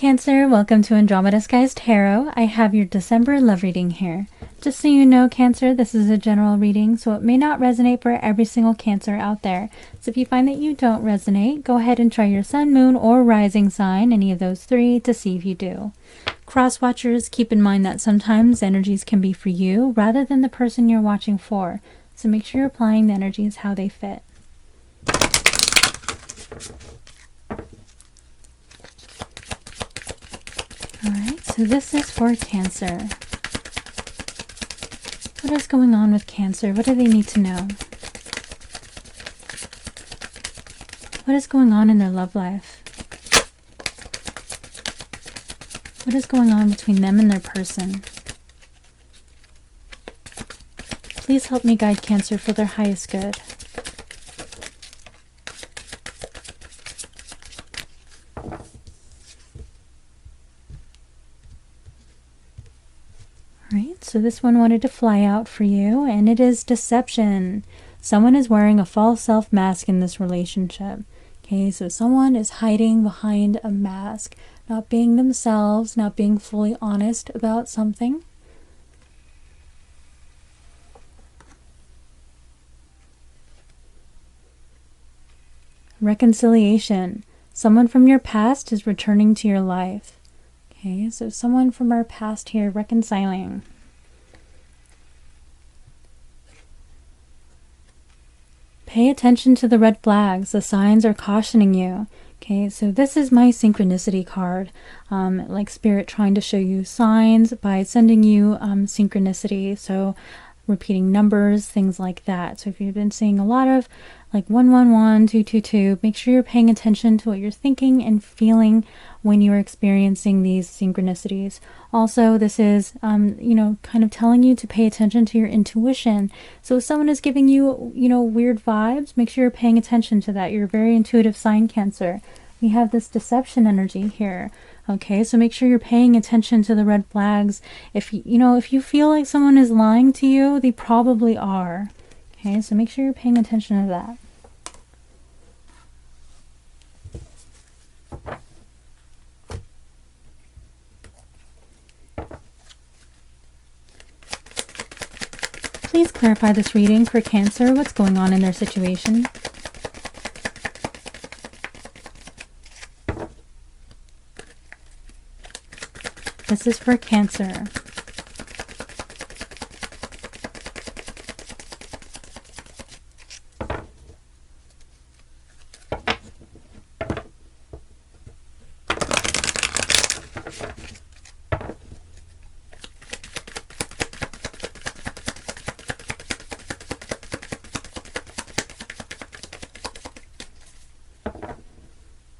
Cancer, welcome to Andromeda Skies Tarot. I have your December love reading here. Just so you know, Cancer, this is a general reading, so it may not resonate for every single Cancer out there. So if you find that you don't resonate, go ahead and try your sun, moon, or rising sign, any of those three, to see if you do. Cross watchers, keep in mind that sometimes energies can be for you rather than the person you're watching for. So make sure you're applying the energies how they fit. Alright, so this is for Cancer. What is going on with Cancer? What do they need to know? What is going on in their love life? What is going on between them and their person? Please help me guide Cancer for their highest good. Alright, so this one wanted to fly out for you, and it is deception. Someone is wearing a false self mask in this relationship. Okay, so someone is hiding behind a mask, not being themselves, not being fully honest about something. Reconciliation. Someone from your past is returning to your life. Okay, so someone from our past here reconciling. Pay attention to the red flags. The signs are cautioning you. Okay, so this is my synchronicity card. Like Spirit trying to show you signs by sending you synchronicity. So repeating numbers, things like that. So if you've been seeing a lot of like 111, 222, make sure you're paying attention to what you're thinking and feeling when you're experiencing these synchronicities. Also, this is, kind of telling you to pay attention to your intuition. So if someone is giving you, weird vibes, make sure you're paying attention to that. You're a very intuitive sign, Cancer. We have this deception energy here. Okay, so make sure you're paying attention to the red flags. If you feel like someone is lying to you, they probably are. Okay, so make sure you're paying attention to that. Please clarify this reading for Cancer. What's going on in their situation? This is for Cancer.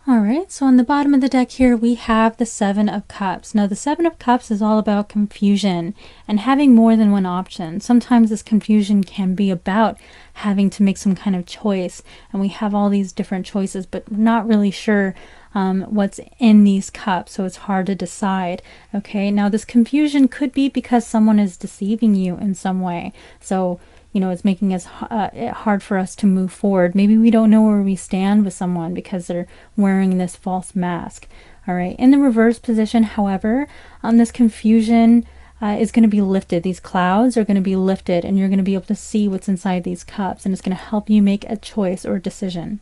Alright, so on the bottom of the deck here we have the Seven of Cups. Now the Seven of Cups is all about confusion and having more than one option. Sometimes this confusion can be about having to make some kind of choice, and we have all these different choices but we're not really sure what's in these cups, so it's hard to decide. Okay, now this confusion could be because someone is deceiving you in some way. So it's making it hard for us to move forward. Maybe we don't know where we stand with someone because they're wearing this false mask. All right. In the reverse position, however, this confusion is going to be lifted. These clouds are going to be lifted, and you're going to be able to see what's inside these cups, and it's going to help you make a choice or a decision.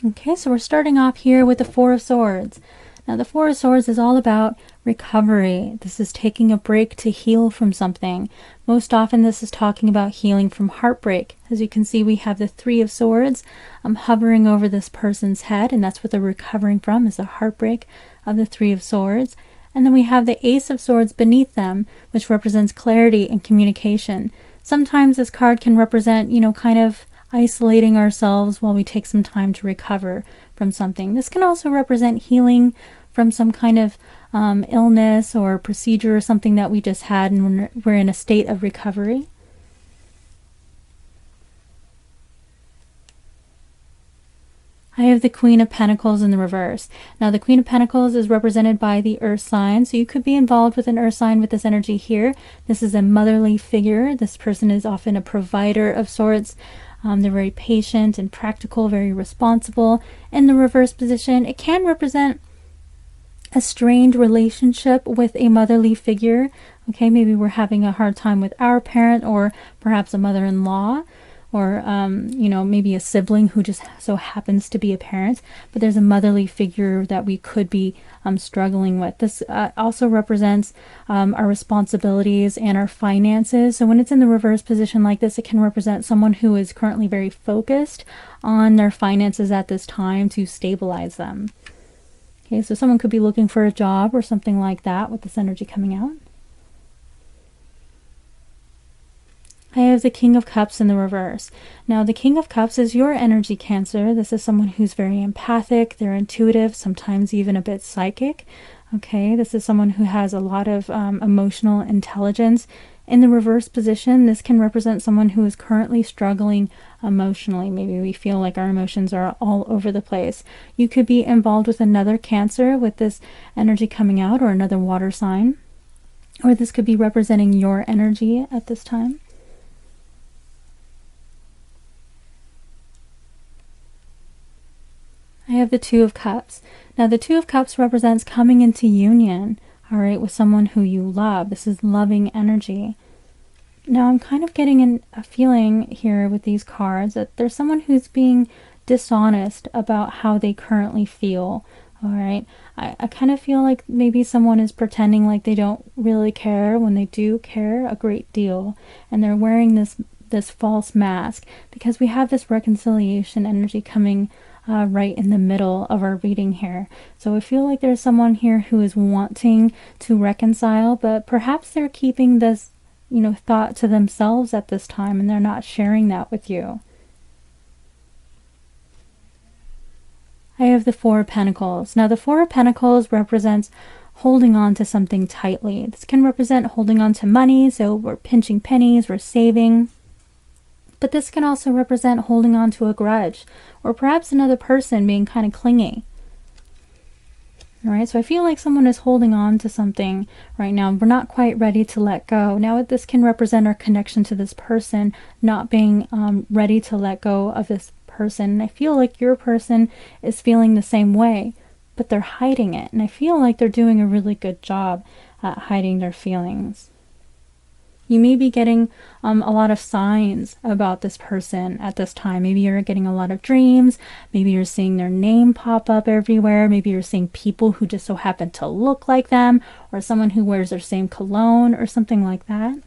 Okay, so we're starting off here with the Four of Swords. Now the Four of Swords is all about recovery. This is taking a break to heal from something. Most often this is talking about healing from heartbreak. As you can see, we have the Three of Swords hovering over this person's head, and that's what they're recovering from, is the heartbreak of the Three of Swords. And then we have the Ace of Swords beneath them, which represents clarity and communication. Sometimes this card can represent, kind of isolating ourselves while we take some time to recover from something. This can also represent healing from some kind of illness or procedure or something that we just had, and we're in a state of recovery. I have the Queen of Pentacles in the reverse. Now the Queen of Pentacles is represented by the Earth sign, so you could be involved with an Earth sign with this energy here. This is a motherly figure. This person is often a provider of sorts. They're very patient and practical, very responsible. In the reverse position, it can represent a strained relationship with a motherly figure. Okay, maybe we're having a hard time with our parent, or perhaps a mother-in-law, or maybe a sibling who just so happens to be a parent, but there's a motherly figure that we could be struggling with. This also represents our responsibilities and our finances. So when it's in the reverse position like this, it can represent someone who is currently very focused on their finances at this time to stabilize them. Okay, so someone could be looking for a job or something like that with this energy coming out. I have the King of Cups in the reverse. Now, the King of Cups is your energy, Cancer. This is someone who's very empathic, they're intuitive, sometimes even a bit psychic. Okay, this is someone who has a lot of emotional intelligence. In the reverse position, this can represent someone who is currently struggling emotionally. Maybe we feel like our emotions are all over the place. You could be involved with another Cancer with this energy coming out, or another water sign. Or this could be representing your energy at this time. I have the Two of Cups. Now, the Two of Cups represents coming into union, all right, with someone who you love. This is loving energy. Now, I'm kind of getting a feeling here with these cards that there's someone who's being dishonest about how they currently feel, all right? I kind of feel like maybe someone is pretending like they don't really care when they do care a great deal, and they're wearing this false mask, because we have this reconciliation energy coming right in the middle of our reading here. So I feel like there's someone here who is wanting to reconcile, but perhaps they're keeping this, thought to themselves at this time, and they're not sharing that with you. I have the Four of Pentacles. Now, the Four of Pentacles represents holding on to something tightly. This can represent holding on to money, so we're pinching pennies, we're saving. But this can also represent holding on to a grudge, or perhaps another person being kind of clingy. All right, so I feel like someone is holding on to something right now. We're not quite ready to let go. Now, this can represent our connection to this person, not being ready to let go of this person. And I feel like your person is feeling the same way, but they're hiding it. And I feel like they're doing a really good job at hiding their feelings. You may be getting a lot of signs about this person at this time. Maybe you're getting a lot of dreams. Maybe you're seeing their name pop up everywhere. Maybe you're seeing people who just so happen to look like them, or someone who wears their same cologne or something like that.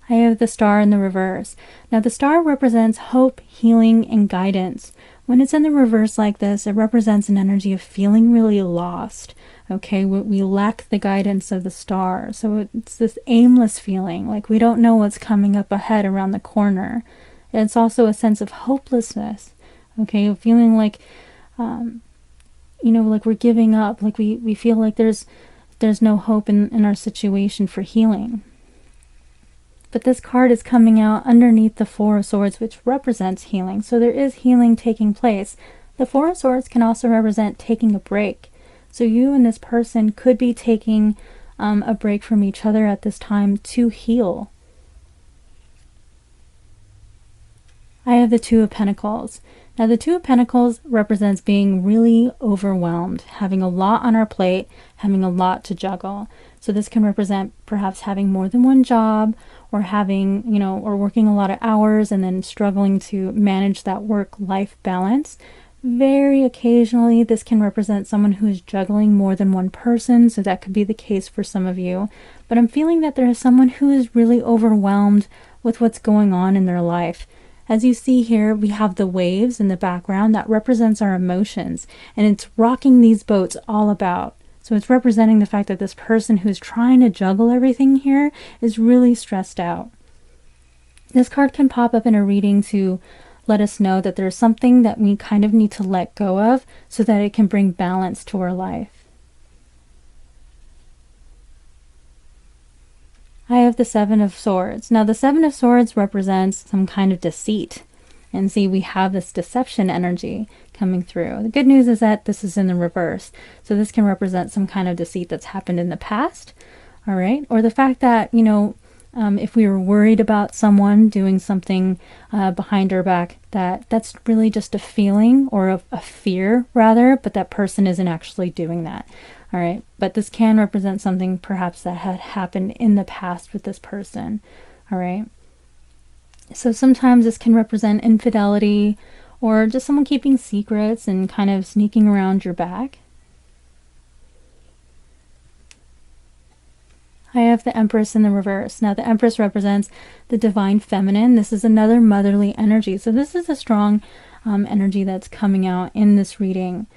I have the Star in the reverse. Now, the Star represents hope, healing, and guidance. When it's in the reverse like this, it represents an energy of feeling really lost. Okay, we lack the guidance of the Star. So it's this aimless feeling, like we don't know what's coming up ahead around the corner. It's also a sense of hopelessness. Okay, feeling like, like we're giving up, like we feel like there's no hope in our situation for healing. But this card is coming out underneath the Four of Swords, which represents healing. So there is healing taking place. The Four of Swords can also represent taking a break. So you and this person could be taking a break from each other at this time to heal. I have the Two of Pentacles. Now, the Two of Pentacles represents being really overwhelmed, having a lot on our plate, having a lot to juggle. So this can represent perhaps having more than one job, or having, or working a lot of hours and then struggling to manage that work-life balance. Very occasionally, this can represent someone who is juggling more than one person, so that could be the case for some of you. But I'm feeling that there is someone who is really overwhelmed with what's going on in their life. As you see here, we have the waves in the background that represents our emotions, and it's rocking these boats all about. So it's representing the fact that this person who's trying to juggle everything here is really stressed out. This card can pop up in a reading to let us know that there's something that we kind of need to let go of so that it can bring balance to our life. I have the Seven of Swords. Now, the Seven of Swords represents some kind of deceit. And see, we have this deception energy coming through. The good news is that this is in the reverse. So this can represent some kind of deceit that's happened in the past. All right. Or the fact that, If we were worried about someone doing something behind our back, that's really just a feeling, or a fear rather, but that person isn't actually doing that. All right, but this can represent something perhaps that had happened in the past with this person. All right, so sometimes this can represent infidelity, or just someone keeping secrets and kind of sneaking around your back. I have the Empress in the reverse. Now the Empress represents the divine feminine. This is another motherly energy. So this is a strong energy that's coming out in this reading.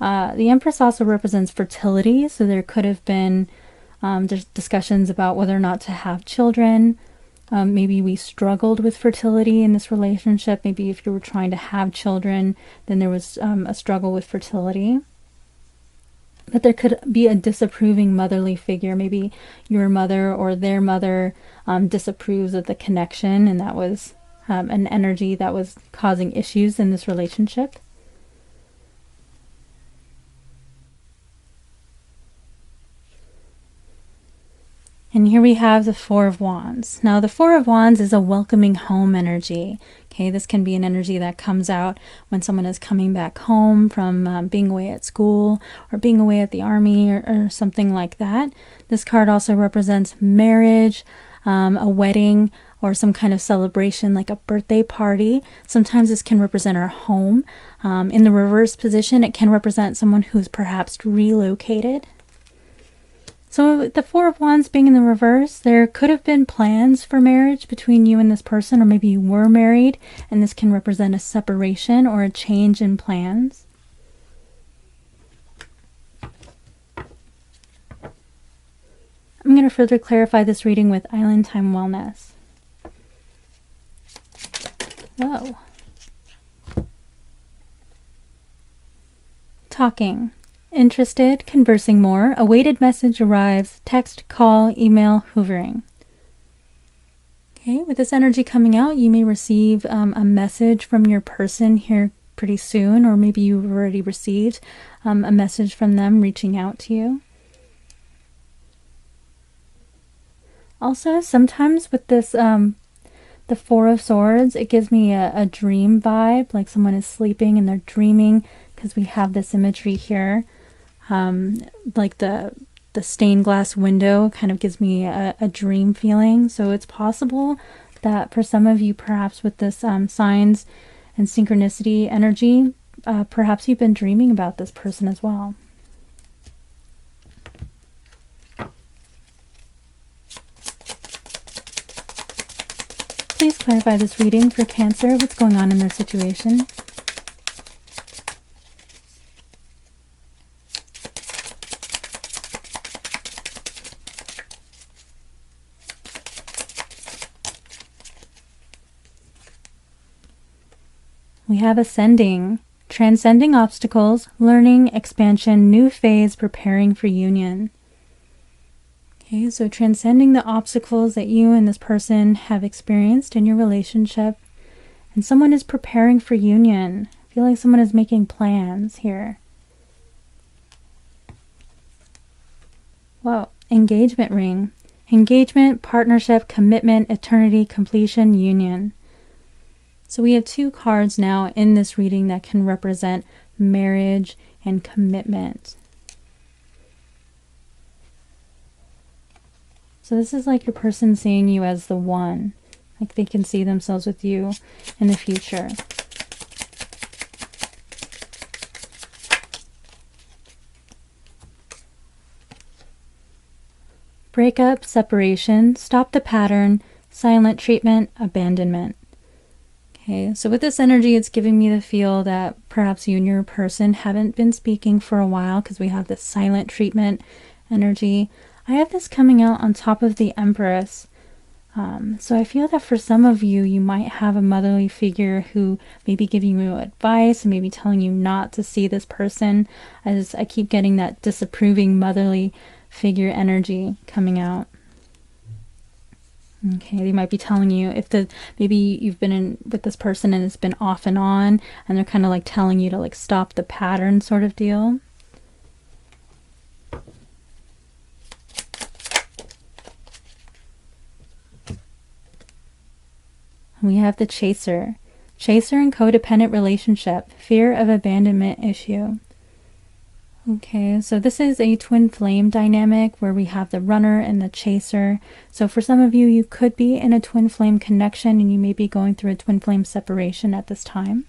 The Empress also represents fertility. So there could have been there's discussions about whether or not to have children. Maybe we struggled with fertility in this relationship. Maybe if you were trying to have children, then there was a struggle with fertility. But there could be a disapproving motherly figure. Maybe your mother or their mother disapproves of the connection, and that was an energy that was causing issues in this relationship. And here we have the Four of Wands. Now the Four of Wands is a welcoming home energy. Okay, this can be an energy that comes out when someone is coming back home from being away at school, or being away at the army, or something like that. This card also represents marriage, a wedding, or some kind of celebration like a birthday party. Sometimes this can represent our home. In the reverse position, it can represent someone who's perhaps relocated. So the Four of Wands being in the reverse, there could have been plans for marriage between you and this person, or maybe you were married, and this can represent a separation or a change in plans. I'm going to further clarify this reading with Island Time Wellness. Whoa. Talking. Interested, conversing more, awaited message arrives, text, call, email, hoovering. Okay, with this energy coming out, you may receive a message from your person here pretty soon, or maybe you've already received a message from them reaching out to you. Also, sometimes with this, the Four of Swords, it gives me a dream vibe, like someone is sleeping and they're dreaming, because we have this imagery here. Like the stained glass window kind of gives me a dream feeling. So it's possible that for some of you, perhaps with this signs and synchronicity energy, perhaps you've been dreaming about this person as well. Please clarify this reading for Cancer. What's going on in their situation? We have Ascending, transcending obstacles, learning, expansion, new phase, preparing for union. Okay, so transcending the obstacles that you and this person have experienced in your relationship, and someone is preparing for union. I feel like someone is making plans here. Wow, engagement ring. Engagement, partnership, commitment, eternity, completion, union. So we have two cards now in this reading that can represent marriage and commitment. So this is like your person seeing you as the one, like they can see themselves with you in the future. Breakup, separation, stop the pattern, silent treatment, abandonment. Okay, so with this energy, it's giving me the feel that perhaps you and your person haven't been speaking for a while, because we have this silent treatment energy. I have this coming out on top of the Empress. So I feel that for some of you, you might have a motherly figure who may be giving you advice and maybe telling you not to see this person. As I keep getting that disapproving motherly figure energy coming out. Okay, they might be telling you, if maybe you've been in with this person and it's been off and on, and they're kind of like telling you to like stop the pattern sort of deal. We have the Chaser. Chaser and codependent relationship. Fear of abandonment issue. Okay, so this is a twin flame dynamic where we have the runner and the chaser. So for some of you, you could be in a twin flame connection and you may be going through a twin flame separation at this time.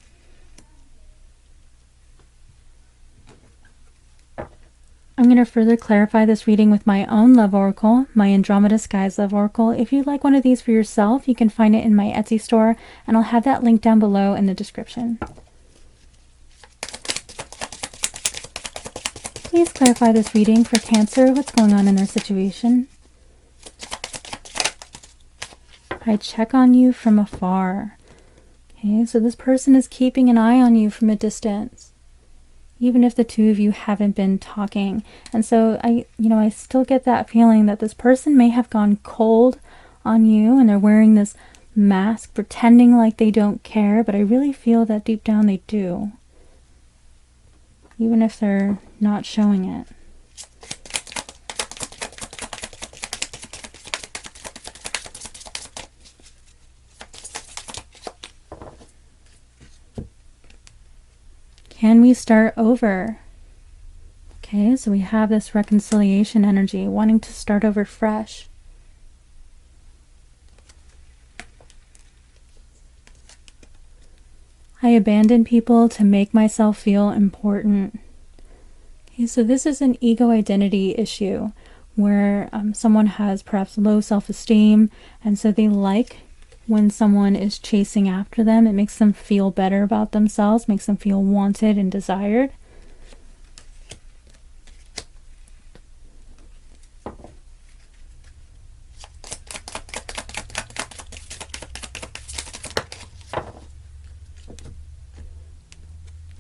I'm going to further clarify this reading with my own love oracle, my Andromeda Skies love oracle. If you'd like one of these for yourself, you can find it in my Etsy store, and I'll have that link down below in the description. Please clarify this reading for Cancer. What's going on in their situation? I check on you from afar. Okay, so this person is keeping an eye on you from a distance, even if the two of you haven't been talking. And so I still get that feeling that this person may have gone cold on you and they're wearing this mask, pretending like they don't care, but I really feel that deep down they do, even if they're not showing it. Can we start over? Okay, so we have this reconciliation energy, wanting to start over fresh. I abandon people to make myself feel important. Okay, so this is an ego identity issue where someone has perhaps low self-esteem, and so they like when someone is chasing after them. It makes them feel better about themselves, makes them feel wanted and desired.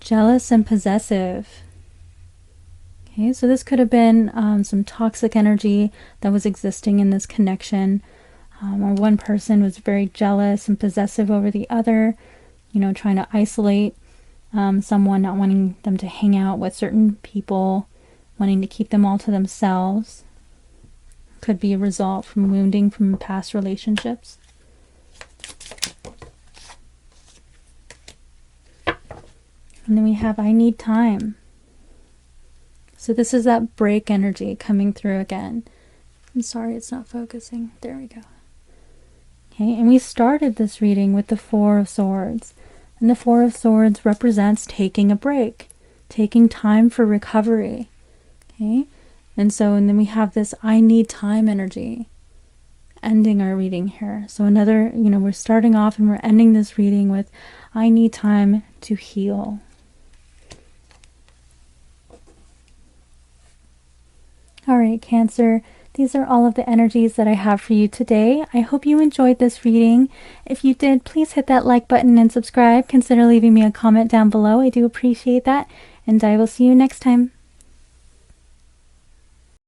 Jealous and possessive. Okay, so this could have been some toxic energy that was existing in this connection. Or one person was very jealous and possessive over the other, trying to isolate someone, not wanting them to hang out with certain people, wanting to keep them all to themselves. Could be a result from wounding from past relationships. And then we have I need time. So this is that break energy coming through again. I'm sorry it's not focusing. There we go. Okay, and we started this reading with the Four of Swords. And the Four of Swords represents taking a break, taking time for recovery. Okay, and then we have this I need time energy ending our reading here. So another, we're starting off and we're ending this reading with I need time to heal. All right, Cancer, these are all of the energies that I have for you today. I hope you enjoyed this reading. If you did, please hit that like button and subscribe. Consider leaving me a comment down below. I do appreciate that, and I will see you next time.